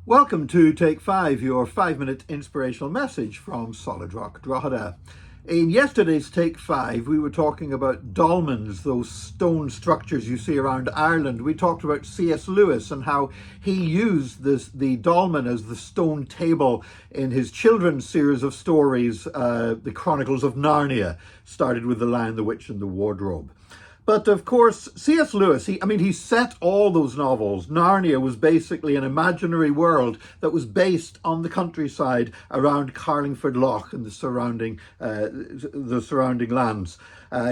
Welcome to Take 5, your 5-minute inspirational message from Solid Rock Drogheda. In yesterday's Take 5, we were talking about dolmens, those stone structures you see around Ireland. We talked about C.S.Lewis and how he used the dolmen as the stone table in his children's series of stories, The Chronicles of Narnia, started with The Lion, the Witch and the Wardrobe. But of course, C.S. Lewis, he set all those novels. Narnia was basically an imaginary world that was based on the countryside around Carlingford Lough and the surrounding lands.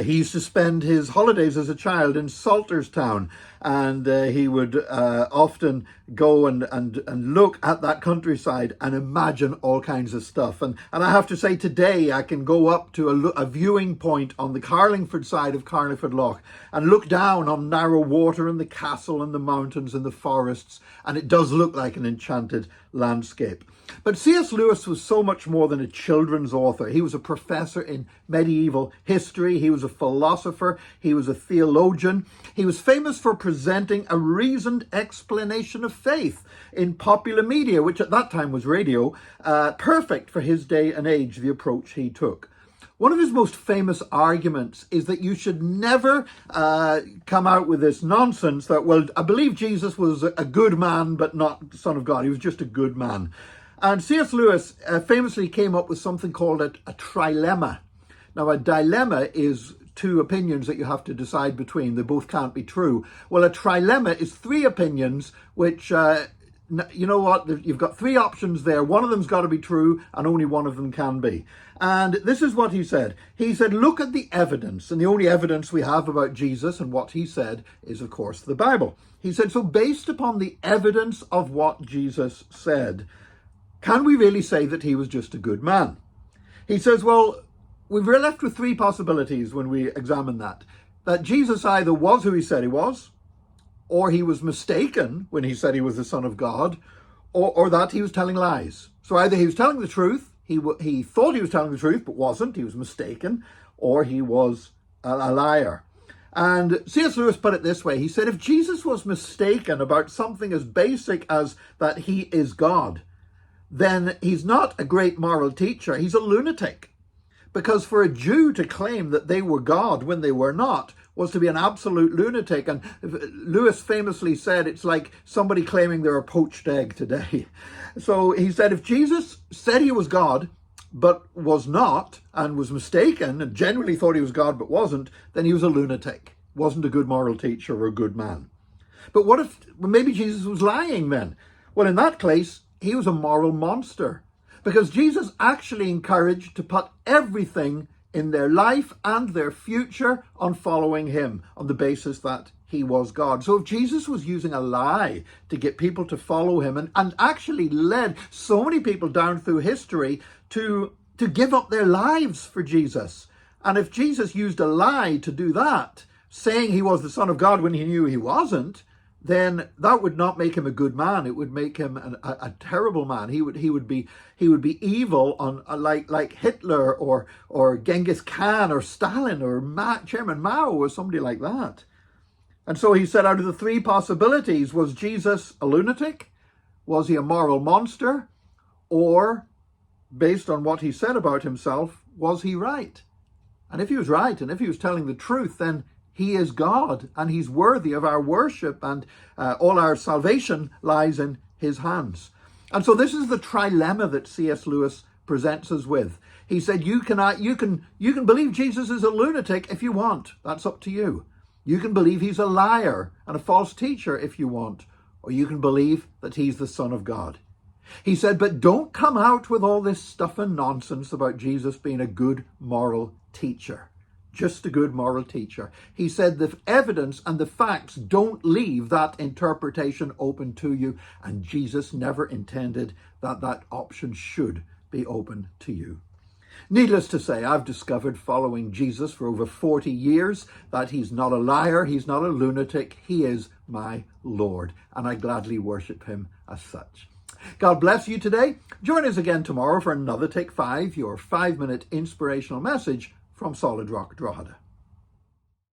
He used to spend his holidays as a child in Salterstown, and he would often go and look at that countryside and imagine all kinds of stuff. And I have to say, today I can go up to a viewing point on the Carlingford side of Carlingford Lough and look down on narrow water and the castle and the mountains and the forests, and it does look like an enchanted landscape. But C.S. Lewis was so much more than a children's author. He was a professor in medieval history. He was a philosopher. He was a theologian. He was famous for presenting a reasoned explanation of faith in popular media, which at that time was radio, perfect for his day and age, the approach he took. One of his most famous arguments is that you should never come out with this nonsense that, well, I believe Jesus was a good man, but not the Son of God. He was just a good man. And C.S. Lewis famously came up with something called a trilemma. Now, a dilemma is two opinions that you have to decide between. They both can't be true. Well, a trilemma is three opinions which, you know what, you've got three options there. One of them's got to be true and only one of them can be. And this is what he said. He said, look at the evidence. And the only evidence we have about Jesus and what he said is, of course, the Bible. He said, so based upon the evidence of what Jesus said, can we really say that he was just a good man? He says, well, we're left with three possibilities when we examine that. That Jesus either was who he said he was, or he was mistaken when he said he was the Son of God, or that he was telling lies. So either he was telling the truth, he thought he was telling the truth, but wasn't, he was mistaken, or he was a liar. And C.S. Lewis put it this way. He said, if Jesus was mistaken about something as basic as that he is God, then he's not a great moral teacher, he's a lunatic. Because for a Jew to claim that they were God when they were not was to be an absolute lunatic. And Lewis famously said it's like somebody claiming they're a poached egg today. So he said if Jesus said he was God but was not, and was mistaken and genuinely thought he was God but wasn't, then he was a lunatic, wasn't a good moral teacher or a good man. But what if maybe Jesus was lying then? Well, in that case, he was a moral monster, because Jesus actually encouraged to put everything in their life and their future on following him on the basis that he was God. So if Jesus was using a lie to get people to follow him and actually led so many people down through history to give up their lives for Jesus, and if Jesus used a lie to do that, saying he was the Son of God when he knew he wasn't, then that would not make him a good man. It would make him a terrible man. He would be evil on like Hitler or Genghis Khan or Stalin or Chairman Mao or somebody like that. And so he said, out of the three possibilities, was Jesus a lunatic? Was he a moral monster? Or, based on what he said about himself, was he right? And if he was right, and if he was telling the truth, then he is God, and he's worthy of our worship, and all our salvation lies in his hands. And so this is the trilemma that C.S. Lewis presents us with. He said, you can believe Jesus is a lunatic if you want. That's up to you. You can believe he's a liar and a false teacher if you want, or you can believe that he's the Son of God. He said, but don't come out with all this stuff and nonsense about Jesus being a good moral teacher. Just a good moral teacher. He said the evidence and the facts don't leave that interpretation open to you, and Jesus never intended that option should be open to you. Needless to say, I've discovered following Jesus for over 40 years that he's not a liar, he's not a lunatic, he is my Lord, and I gladly worship him as such. God bless you today. Join us again tomorrow for another Take 5, your 5-minute inspirational message from Solid Rock Drogheda.